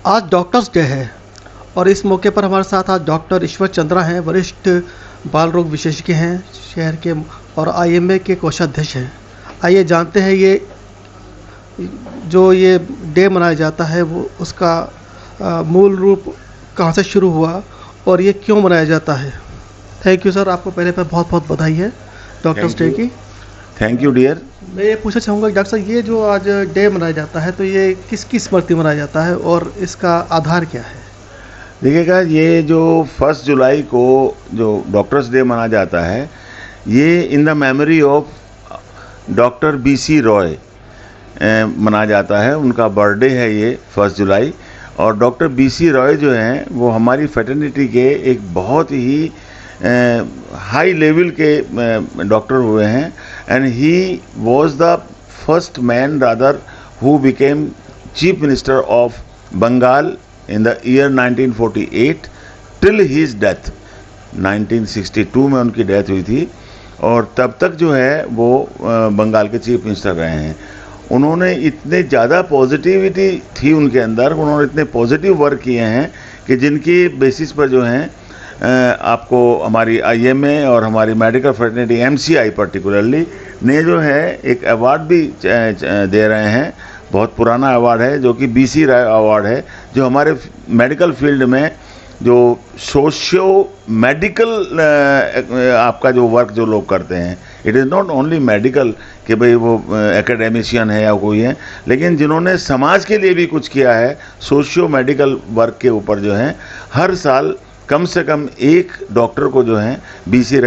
आज doctors day है और इस मौके पर हमारे साथ आज डॉक्टर ईश्वर चंद्रा हैं, वरिष्ठ बाल रोग विशेषज्ञ हैं शहर के और आईएमए के कोषाध्यक्ष हैं। आइए जानते हैं ये डे मनाया जाता है वो उसका मूल रूप कहाँ से शुरू हुआ और ये क्यों मनाया जाता है। थैंक यू सर, आपको पहले पर बहुत बहुत बधाई है डॉक्टर्स डे की। Thank you dear. मैं ये पूछना चाहूँगा डॉक्टर साहब, ये जो आज डे मनाया जाता है तो ये किसकी स्मृति मनाया जाता है और इसका आधार क्या है? देखिएगा, ये जो 1 जुलाई को जो डॉक्टर्स डे मनाया जाता है, ये in the memory of doctor BC Roy मनाया जाता है। उनका बर्थडे है ये 1 जुलाई। और डॉक्टर BC रॉय जो हैं वो हमारी फ्रेटर्निटी के एक बहुत ही हाई लेवल के डॉक्टर हुए हैं। And he was the first man rather who became chief minister of Bengal in the year 1948 till his death 1962 में उनकी डेथ हुई थी। और तब तक जो है वो बंगाल के चीफ मिनिस्टर रहे हैं। उन्होंने इतने ज़्यादा पॉजिटिविटी थी उनके अंदर, उन्होंने इतने पॉजिटिव वर्क किए हैं कि जिनकी बेसिस पर जो हैं आपको हमारी IMA और हमारी मेडिकल फ्रेटर्निटी MCI पर्टिकुलरली ने जो है एक अवार्ड भी दे रहे हैं। बहुत पुराना अवार्ड है जो कि BC रॉय अवार्ड है, जो हमारे मेडिकल फील्ड में जो सोशियो मेडिकल आपका जो वर्क जो लोग करते हैं, it is not only medical कि भाई वो एकेडमिशियन है या कोई है, लेकिन जिन्होंने समाज के लिए भी कुछ किया है सोशियो मेडिकल वर्क के ऊपर जो है, हर साल कम से कम एक डॉक्टर को जो है BC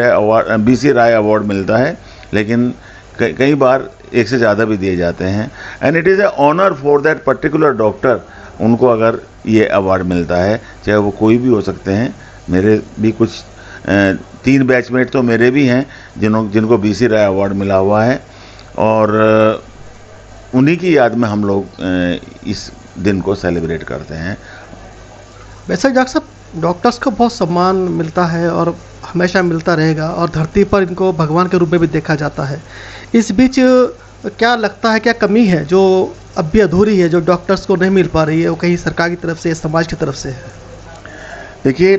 रॉय अवार्ड मिलता है। लेकिन कई बार एक से ज़्यादा भी दिए जाते हैं। And it is a honour for that particular doctor, उनको अगर ये अवार्ड मिलता है, चाहे वो कोई भी हो सकते हैं। मेरे भी कुछ 3 बैचमेट तो मेरे भी हैं जिनको BC रॉय अवार्ड मिला हुआ है, और उन्हीं की याद में हम लोग इस दिन को सेलिब्रेट करते हैं। वैसे डॉक्टर साहब, डॉक्टर्स को बहुत सम्मान मिलता है और हमेशा मिलता रहेगा और धरती पर इनको भगवान के रूप में भी देखा जाता है। इस बीच क्या लगता है, क्या कमी है जो अब भी अधूरी है, जो डॉक्टर्स को नहीं मिल पा रही है, वो कहीं सरकार की तरफ से, समाज की तरफ से है? देखिए,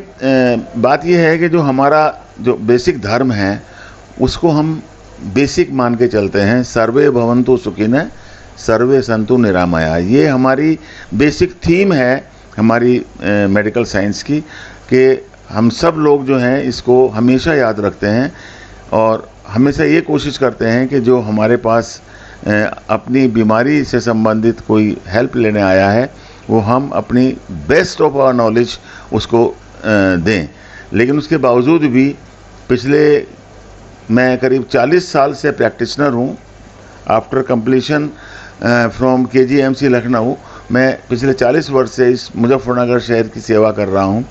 बात यह है कि जो हमारा जो बेसिक धर्म है उसको हम बेसिक मान के चलते हैं। सर्वे भवन्तु सुखिनः सर्वे सन्तु निरामया। ये हमारी बेसिक थीम है हमारी मेडिकल साइंस की, कि हम सब लोग जो हैं इसको हमेशा याद रखते हैं और हमेशा ये कोशिश करते हैं कि जो हमारे पास अपनी बीमारी से संबंधित कोई हेल्प लेने आया है वो हम अपनी बेस्ट ऑफ आवर नॉलेज उसको दें। लेकिन उसके बावजूद भी मैं करीब 40 साल से प्रैक्टिशनर हूँ। After completion from KGMC Lucknow, मैं पिछले 40 वर्ष से इस मुजफ्फरनगर शहर की सेवा कर रहा हूँ।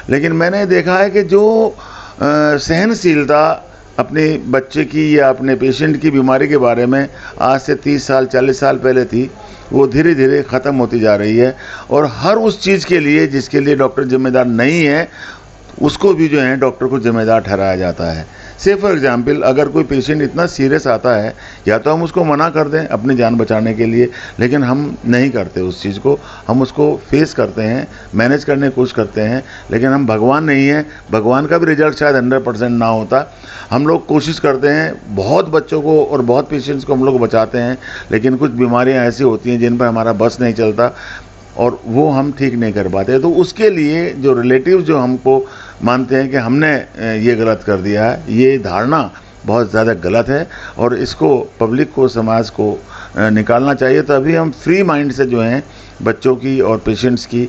लेकिन मैंने देखा है कि जो सहनशीलता अपने बच्चे की या अपने पेशेंट की बीमारी के बारे में आज से 30 साल 40 साल पहले थी, वो धीरे धीरे ख़त्म होती जा रही है। और हर उस चीज़ के लिए जिसके लिए डॉक्टर जिम्मेदार नहीं है, उसको भी जो है डॉक्टर को जिम्मेदार ठहराया जाता है। से फॉर एग्जांपल, अगर कोई पेशेंट इतना सीरियस आता है, या तो हम उसको मना कर दें अपनी जान बचाने के लिए, लेकिन हम नहीं करते उस चीज़ को। हम उसको फेस करते हैं, मैनेज करने की कोशिश करते हैं। लेकिन हम भगवान नहीं हैं, भगवान का भी रिजल्ट शायद 100% ना होता। हम लोग कोशिश करते हैं, बहुत बच्चों को और बहुत पेशेंट्स को हम लोग बचाते हैं, लेकिन कुछ बीमारियाँ ऐसी होती हैं जिन पर हमारा बस नहीं चलता और वो हम ठीक नहीं कर पाते। तो उसके लिए जो रिलेटिव जो हमको मानते हैं कि हमने ये गलत कर दिया है, ये धारणा बहुत ज़्यादा गलत है और इसको पब्लिक को, समाज को निकालना चाहिए। तभी हम फ्री माइंड से जो हैं बच्चों की और पेशेंट्स की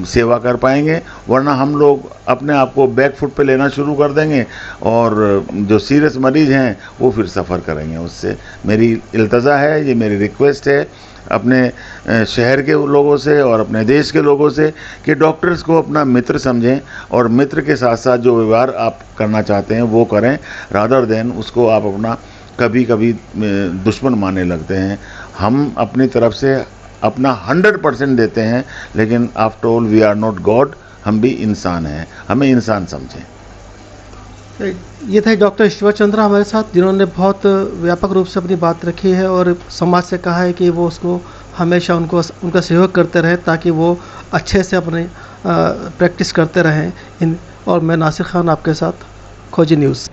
सेवा कर पाएंगे। वरना हम लोग अपने आप को बैक फुट पे लेना शुरू कर देंगे और जो सीरियस मरीज़ हैं वो फिर सफ़र करेंगे उससे। मेरी इल्तजा है, ये मेरी रिक्वेस्ट है अपने शहर के लोगों से और अपने देश के लोगों से कि डॉक्टर्स को अपना मित्र समझें और मित्र के साथ साथ जो व्यवहार आप करना चाहते हैं वो करें, रादर देन उसको आप अपना कभी कभी दुश्मन मानने लगते हैं। हम अपनी तरफ से अपना 100% देते हैं, लेकिन after all we are not god, हम भी इंसान हैं, हमें इंसान समझें। ये थे डॉक्टर ईश्वर चंद्रा हमारे साथ, जिन्होंने बहुत व्यापक रूप से अपनी बात रखी है और समाज से कहा है कि वो उसको हमेशा उनका सहयोग करते रहें ताकि वो अच्छे से अपने प्रैक्टिस करते रहें। और मैं नासिर खान आपके साथ, खोजी न्यूज़।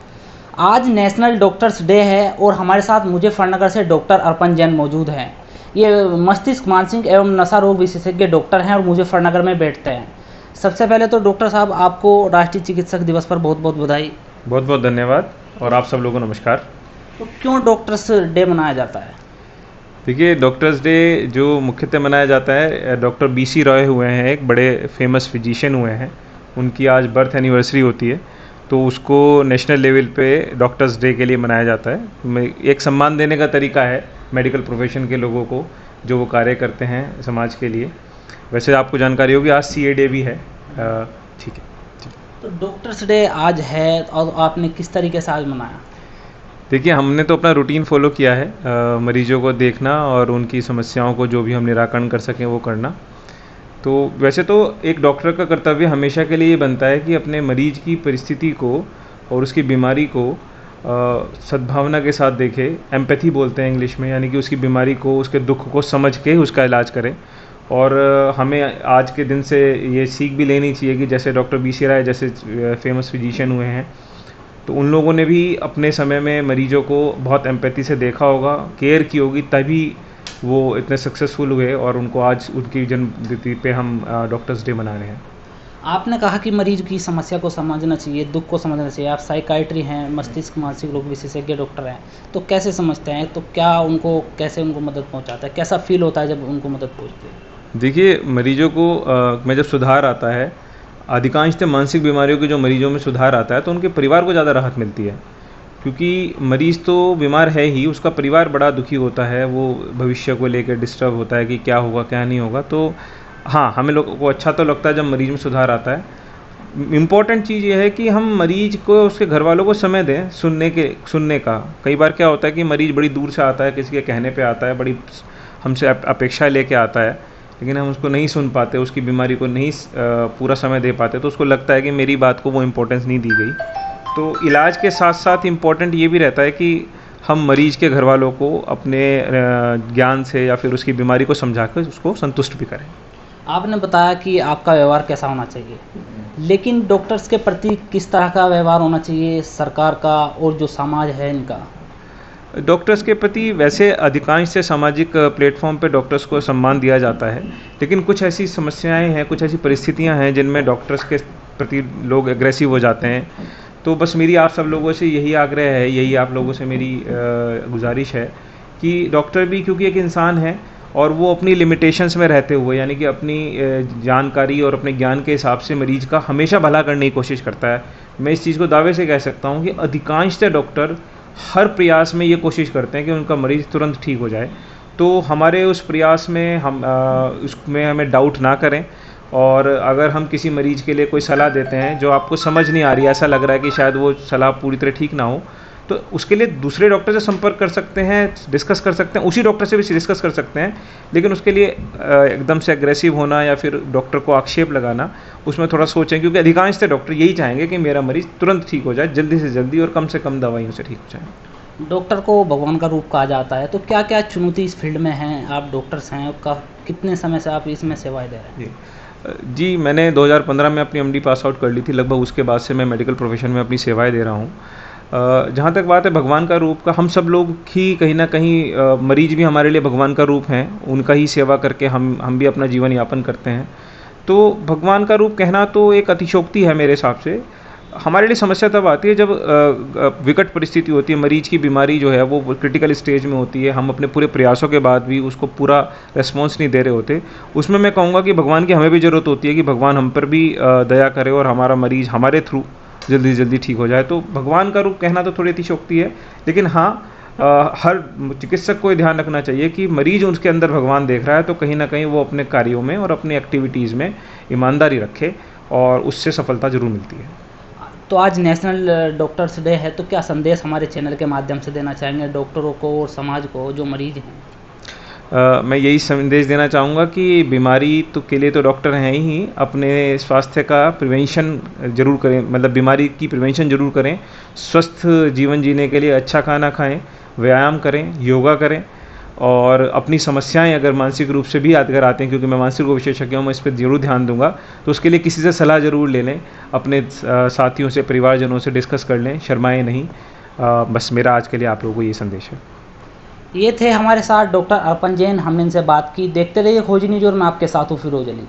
आज नेशनल डॉक्टर्स डे है और हमारे साथ मुजफ्फरनगर से डॉक्टर अर्पण जैन मौजूद हैं। ये मस्तिष्क, मानसिक एवं नशा रोग विशेषज्ञ डॉक्टर हैं और मुजफ्फरनगर में बैठते हैं। सबसे पहले तो डॉक्टर साहब, आपको राष्ट्रीय चिकित्सक दिवस पर बहुत बहुत बधाई। बहुत बहुत धन्यवाद और आप सब लोगों को नमस्कार। तो क्यों डॉक्टर्स डे मनाया जाता है? देखिए, डॉक्टर्स डे जो मुख्यतः मनाया जाता है, डॉक्टर बीसी रॉय हुए हैं, एक बड़े फेमस फिजिशियन हुए हैं, उनकी आज बर्थ एनिवर्सरी होती है, तो उसको नेशनल लेवल पे डॉक्टर्स डे के लिए मनाया जाता है। एक सम्मान देने का तरीका है मेडिकल प्रोफेशन के लोगों को जो वो कार्य करते हैं समाज के लिए। वैसे आपको जानकारी होगी आज CA डे भी है। ठीक है। तो डॉक्टर्स डे आज है और आपने किस तरीके से आज मनाया? देखिए, हमने तो अपना रूटीन फॉलो किया है, मरीजों को देखना और उनकी समस्याओं को जो भी हम निराकरण कर सकें वो करना। तो वैसे तो एक डॉक्टर का कर्तव्य हमेशा के लिए ये बनता है कि अपने मरीज की परिस्थिति को और उसकी बीमारी को सद्भावना के साथ देखे। एम्पैथी बोलते हैं इंग्लिश में, यानी कि उसकी बीमारी को, उसके दुख को समझ के उसका इलाज करें। और हमें आज के दिन से ये सीख भी लेनी चाहिए कि जैसे डॉक्टर BC राय जैसे फेमस फिजिशियन हुए हैं, तो उन लोगों ने भी अपने समय में मरीजों को बहुत एम्पैथी से देखा होगा, केयर की होगी, तभी वो इतने सक्सेसफुल हुए और उनको आज उनकी जन्मतिथि पे हम डॉक्टर्स डे मना रहे हैं। आपने कहा कि मरीज की समस्या को समझना चाहिए, दुख को समझना चाहिए। आप साइकाइट्री हैं, मस्तिष्क मानसिक रोग विशेषज्ञ डॉक्टर हैं, तो कैसे समझते हैं? तो क्या कैसे उनको मदद पहुंचाता है? कैसा फील होता है जब उनको मदद पहुंचती है? देखिए, मरीजों को में जब सुधार आता है, अधिकांशतः मानसिक बीमारियों के जो मरीजों में सुधार आता है, तो उनके परिवार को ज़्यादा राहत मिलती है, क्योंकि मरीज़ तो बीमार है ही, उसका परिवार बड़ा दुखी होता है, वो भविष्य को लेकर डिस्टर्ब होता है कि क्या होगा क्या नहीं होगा। तो हाँ, हमें लोगों को अच्छा तो लगता है जब मरीज़ में सुधार आता है। इम्पॉर्टेंट चीज़ ये है कि हम मरीज़ को, उसके घर वालों को समय दें सुनने का। कई बार क्या होता है कि मरीज़ बड़ी दूर से आता है, किसी के कहने पे आता है, बड़ी हमसे अपेक्षा लेके आता है, लेकिन हम उसको नहीं सुन पाते, उसकी बीमारी को नहीं पूरा समय दे पाते, तो उसको लगता है कि मेरी बात को वो इम्पोर्टेंस नहीं दी गई। तो इलाज के साथ साथ इम्पॉर्टेंट ये भी रहता है कि हम मरीज के घर वालों को अपने ज्ञान से या फिर उसकी बीमारी को समझा कर उसको संतुष्ट भी करें। आपने बताया कि आपका व्यवहार कैसा होना चाहिए, लेकिन डॉक्टर्स के प्रति किस तरह का व्यवहार होना चाहिए सरकार का और जो समाज है इनका? डॉक्टर्स के प्रति वैसे अधिकांश से सामाजिक प्लेटफॉर्म पे डॉक्टर्स को सम्मान दिया जाता है, लेकिन कुछ ऐसी समस्याएं हैं, कुछ ऐसी परिस्थितियां हैं जिनमें डॉक्टर्स के प्रति लोग एग्रेसिव हो जाते हैं। तो बस मेरी आप सब लोगों से यही आग्रह है, यही आप लोगों से मेरी गुजारिश है कि डॉक्टर भी क्योंकि एक इंसान है और वो अपनी लिमिटेशंस में रहते हुए, यानी कि अपनी जानकारी और अपने ज्ञान के हिसाब से मरीज का हमेशा भला करने की कोशिश करता है। मैं इस चीज़ को दावे से कह सकता हूँ कि अधिकांशतः डॉक्टर हर प्रयास में ये कोशिश करते हैं कि उनका मरीज़ तुरंत ठीक हो जाए। तो हमारे उस प्रयास में उसमें हमें डाउट ना करें, और अगर हम किसी मरीज़ के लिए कोई सलाह देते हैं जो आपको समझ नहीं आ रही है, ऐसा लग रहा है कि शायद वो सलाह पूरी तरह ठीक ना हो, तो उसके लिए दूसरे डॉक्टर से संपर्क कर सकते हैं, डिस्कस कर सकते हैं, उसी डॉक्टर से भी डिस्कस कर सकते हैं। लेकिन उसके लिए एकदम से एग्रेसिव होना या फिर डॉक्टर को आक्षेप लगाना, उसमें थोड़ा सोचें, क्योंकि अधिकांशतः डॉक्टर यही चाहेंगे कि मेरा मरीज़ तुरंत ठीक हो जाए, जल्दी से जल्दी और कम से कम दवाइयों से ठीक हो जाए। डॉक्टर को भगवान का रूप कहा जाता है, तो क्या क्या चुनौती इस फील्ड में हैं? आप डॉक्टर्स हैं, कितने समय से आप इसमें सेवाएं दे रहे हैं? जी, मैंने 2015 में अपनी MD पास आउट कर ली थी लगभग। उसके बाद से मैं मेडिकल प्रोफेशन में अपनी सेवाएं दे रहा हूँ। जहाँ तक बात है भगवान का रूप का, हम सब लोग ही कहीं ना कहीं मरीज भी हमारे लिए भगवान का रूप हैं। उनका ही सेवा करके हम भी अपना जीवन यापन करते हैं। तो भगवान का रूप कहना तो एक अतिशयोक्ति है मेरे हिसाब से। हमारे लिए समस्या तब आती है जब विकट परिस्थिति होती है, मरीज की बीमारी जो है वो क्रिटिकल स्टेज में होती है, हम अपने पूरे प्रयासों के बाद भी उसको पूरा रिस्पॉन्स नहीं दे रहे होते। उसमें मैं कहूँगा कि भगवान की हमें भी ज़रूरत होती है कि भगवान हम पर भी दया करे और हमारा मरीज हमारे थ्रू जल्दी से जल्दी ठीक हो जाए। तो भगवान का रूप कहना तो थोड़ी अतिशयोक्ति है, लेकिन हाँ, हर चिकित्सक को ध्यान रखना चाहिए कि मरीज उसके अंदर भगवान देख रहा है, तो कहीं ना कहीं वो अपने कार्यों में और अपनी एक्टिविटीज़ में ईमानदारी रखे और उससे सफलता ज़रूर मिलती है। तो आज नेशनल डॉक्टर्स डे है, तो क्या संदेश हमारे चैनल के माध्यम से देना चाहेंगे डॉक्टरों को और समाज को जो मरीज हैं? मैं यही संदेश देना चाहूँगा कि बीमारी तो के लिए तो डॉक्टर हैं ही, अपने स्वास्थ्य का प्रिवेंशन जरूर करें, मतलब बीमारी की प्रिवेंशन जरूर करें। स्वस्थ जीवन जीने के लिए अच्छा खाना खाएं, व्यायाम करें, योगा करें और अपनी समस्याएं अगर मानसिक रूप से भी अगर आते हैं, क्योंकि मैं मानसिक रोग विशेषज्ञ हूँ, मैं इस पर ज़रूर ध्यान दूंगा, तो उसके लिए किसी से सलाह ज़रूर ले लें, अपने साथियों से, परिवारजनों से डिस्कस कर लें, शर्माएं नहीं। बस मेरा आज के लिए आप लोगों को ये संदेश है। ये थे हमारे साथ डॉक्टर अर्पण जैन, हमने इनसे बात की। देखते रहिए खोज न्यूज़ और मैं आपके साथ हूँ फिरोज अली।